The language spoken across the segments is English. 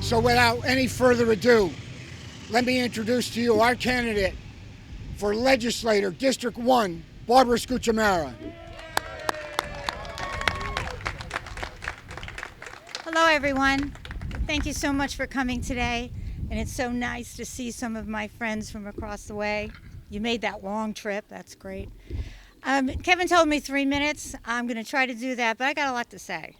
So without any further ado, let me introduce to you our candidate for Legislator District 1, Barbara Scuccamarra. Hello, everyone. Thank you so much for coming today, and it's so nice to see some of my friends from across the way. You made that long trip. That's great. Kevin told me 3 minutes. I'm going to try to do that, but I got a lot to say.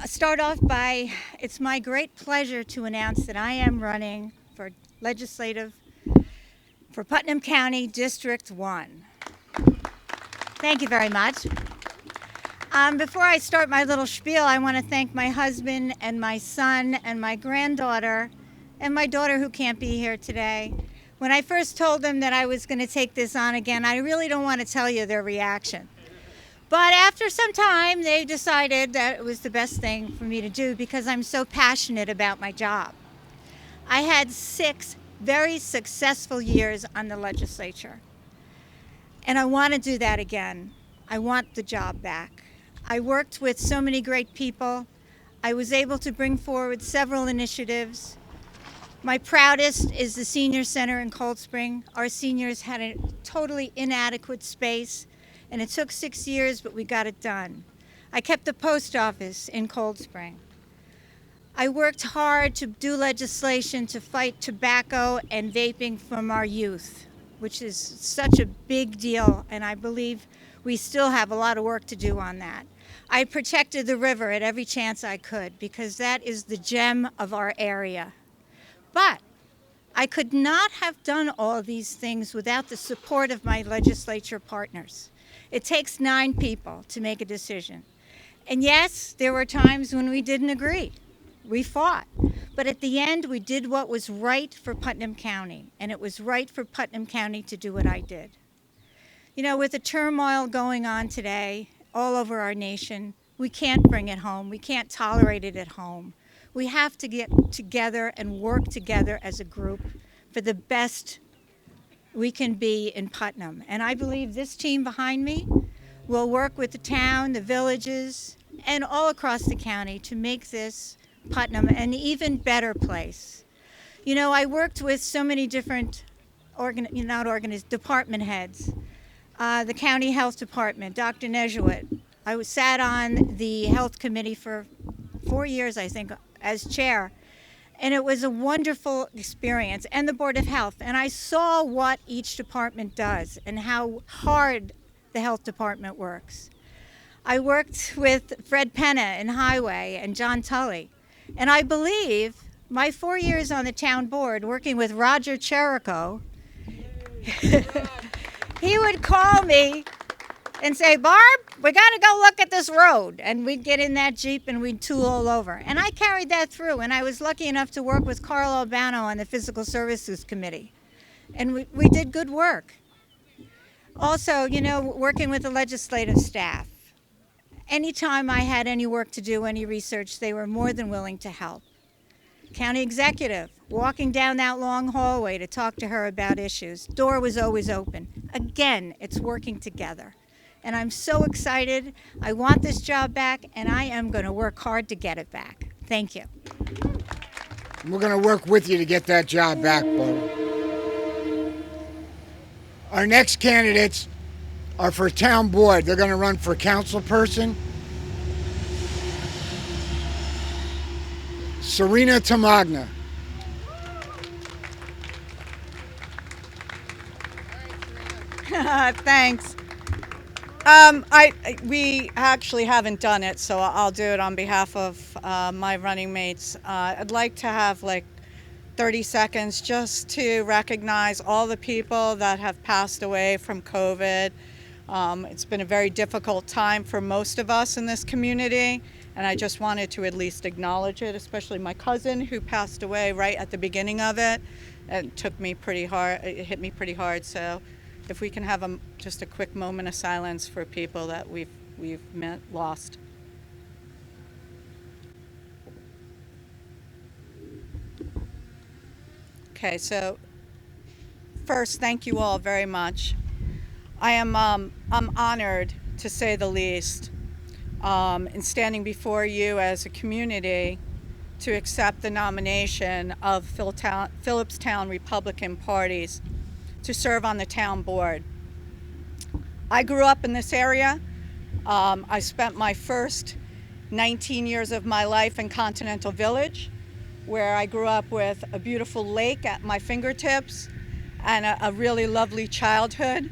Start off by, it's my great pleasure to announce that I am running for legislative for Putnam County District 1. Thank you very much. Before I start my little spiel, I want to thank my husband and my son and my granddaughter and my daughter who can't be here today. When I first told them that I was going to take this on again, I really don't want to tell you their reaction. But after some time, they decided that it was the best thing for me to do because I'm so passionate about my job. I had 6 very successful years on the legislature, and I want to do that again. I want the job back. I worked with so many great people. I was able to bring forward several initiatives. My proudest is the Senior Center in Cold Spring. Our seniors had a totally inadequate space, and it took 6 years, but we got it done. I kept the post office in Cold Spring. I worked hard to do legislation to fight tobacco and vaping from our youth, which is such a big deal, and I believe we still have a lot of work to do on that. I protected the river at every chance I could because that is the gem of our area. But I could not have done all these things without the support of my legislature partners. It takes 9 people to make a decision. And yes, there were times when we didn't agree. We fought. But at the end, we did what was right for Putnam County, and it was right for Putnam County to do what I did. You know, with the turmoil going on today all over our nation, we can't bring it home. We can't tolerate it at home. We have to get together and work together as a group for the best we can be in Putnam. And I believe this team behind me will work with the town, the villages, and all across the county to make this Putnam an even better place. You know, I worked with so many different department heads. The county health department, Dr. Nejewitt. I sat on the health committee for 4 years, I think, as chair. And it was a wonderful experience, and the Board of Health. And I saw what each department does and how hard the health department works. I worked with Fred Penna in Highway and John Tully. And I believe my 4 years on the town board working with Roger Cherico, he would call me and say, Barb, we got to go look at this road. And we'd get in that Jeep and we'd tool all over. And I carried that through. And I was lucky enough to work with Carl Albano on the Physical Services Committee. And we did good work. Also, you know, working with the legislative staff. Anytime I had any work to do, any research, they were more than willing to help. County executive, walking down that long hallway to talk to her about issues. Door was always open. Again, it's working together. And I'm so excited. I want this job back, and I am going to work hard to get it back. Thank you. We're going to work with you to get that job back, Barbara. Our next candidates are for town board. They're going to run for council person. Sarina Tamagna. Thanks. We actually haven't done it, so I'll do it on behalf of my running mates. I'd like to have like 30 seconds just to recognize all the people that have passed away from COVID. It's been a very difficult time for most of us in this community, and I just wanted to at least acknowledge it, especially my cousin who passed away right at the beginning of it. It took me pretty hard, it hit me pretty hard, so if we can have just a quick moment of silence for people that we've lost. Okay, so first, thank you all very much. I'm honored, to say the least, in standing before you as a community to accept the nomination of Philipstown Republican parties to serve on the town board. I grew up in this area. I spent my first 19 years of my life in Continental Village, where I grew up with a beautiful lake at my fingertips and a really lovely childhood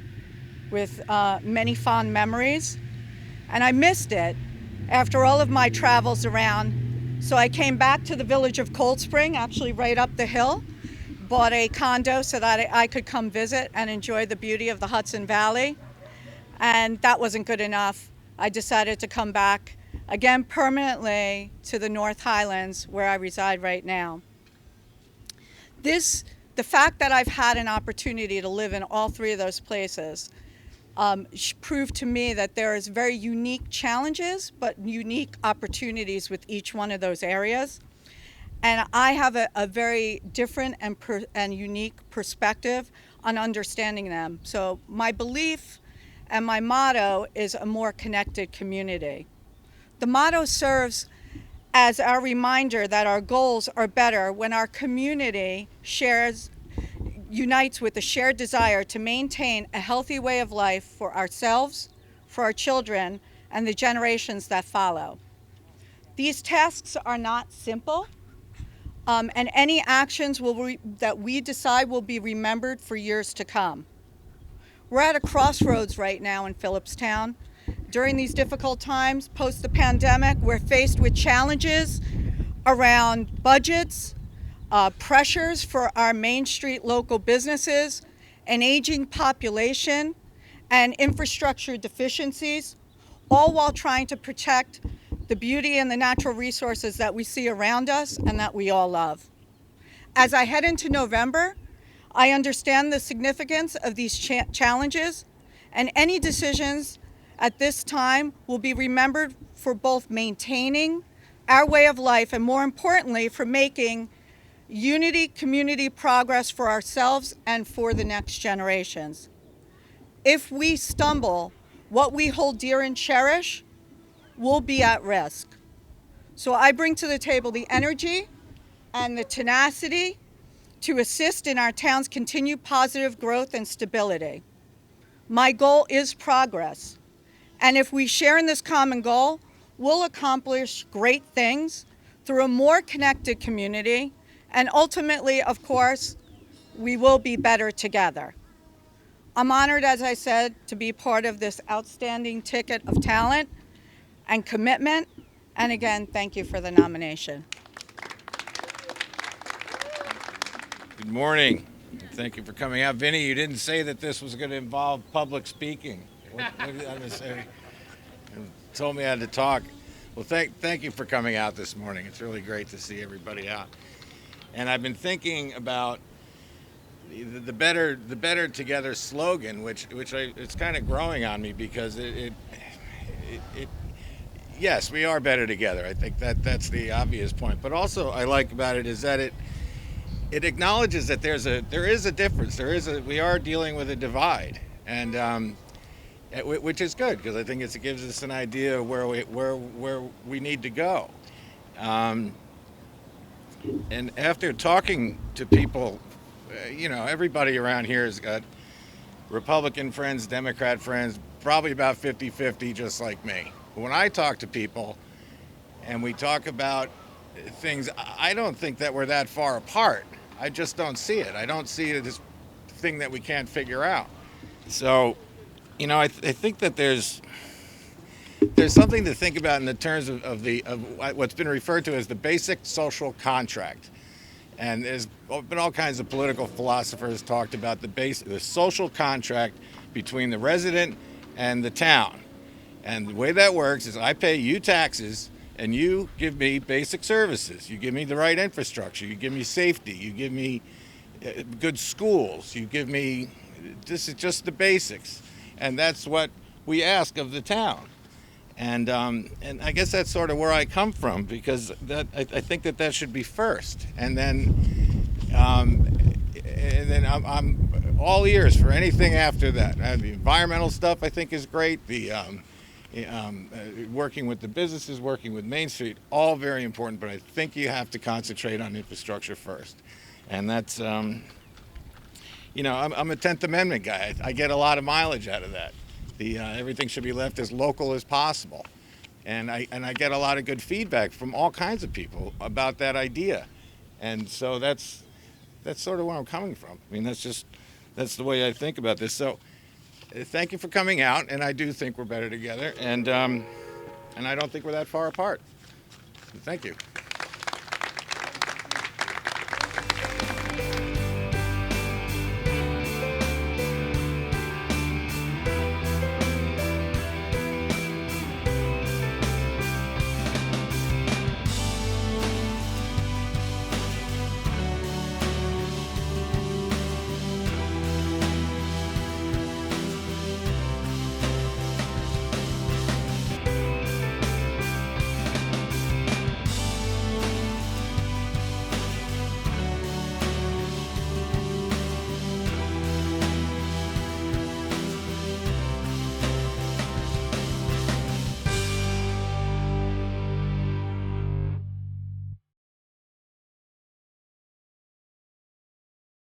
with many fond memories. And I missed it after all of my travels around. So I came back to the village of Cold Spring, actually right up the hill, bought a condo so that I could come visit and enjoy the beauty of the Hudson Valley. And that wasn't good enough. I decided to come back again permanently to the North Highlands, where I reside right now. The fact that I've had an opportunity to live in all three of those places proved to me that there is very unique challenges, but unique opportunities with each one of those areas. And I have a very different and unique perspective on understanding them. So my belief and my motto is a more connected community. The motto serves as our reminder that our goals are better when our community unites with a shared desire to maintain a healthy way of life for ourselves, for our children, and the generations that follow. These tasks are not simple, and any actions that we decide will be remembered for years to come. We're at a crossroads right now in Philipstown. During these difficult times, post the pandemic, we're faced with challenges around budgets, pressures for our Main Street local businesses, an aging population, and infrastructure deficiencies, all while trying to protect the beauty and the natural resources that we see around us and that we all love. As I head into November, I understand the significance of these challenges, and any decisions at this time will be remembered for both maintaining our way of life and, more importantly, for making community progress for ourselves and for the next generations. If we stumble, what we hold dear and cherish will be at risk. So I bring to the table the energy and the tenacity to assist in our town's continued positive growth and stability. My goal is progress, and if we share in this common goal, we'll accomplish great things through a more connected community, and ultimately, of course, we will be better together. I'm honored, as I said, to be part of this outstanding ticket of talent and commitment, and again, thank you for the nomination. Good morning. Thank you for coming out. Vinny, you didn't say that this was going to involve public speaking. What did I say? You told me I had to talk. Well, thank you for coming out this morning. It's really great to see everybody out. And I've been thinking about the better together slogan, which it's kind of growing on me, because yes, we are better together. I think that's the obvious point. But also I like about it is that it acknowledges that there is a difference. We are dealing with a divide, and which is good, because I think it gives us an idea of where we need to go. And after talking to people, everybody around here has got Republican friends, Democrat friends, probably about 50-50, just like me. But when I talk to people and we talk about things, I don't think that we're that far apart. I just don't see it. I don't see it as a thing that we can't figure out. So, I think that there's something to think about in the terms of what's been referred to as the basic social contract. And there's been all kinds of political philosophers talked about the social contract between the resident and the town. And the way that works is I pay you taxes, and you give me basic services. You give me the right infrastructure. You give me safety. You give me good schools. You give me, this is just the basics. And that's what we ask of the town. And I guess that's sort of where I come from, because I think that should be first. And then I'm all ears for anything after that. And the environmental stuff I think is great. The working with the businesses, working with Main Street, all very important, but I think you have to concentrate on infrastructure first. And that's, I'm a 10th Amendment guy. I get a lot of mileage out of that. Everything should be left as local as possible. And I get a lot of good feedback from all kinds of people about that idea. And so that's sort of where I'm coming from. I mean, that's the way I think about this. So thank you for coming out, and I do think we're better together, and I don't think we're that far apart. Thank you.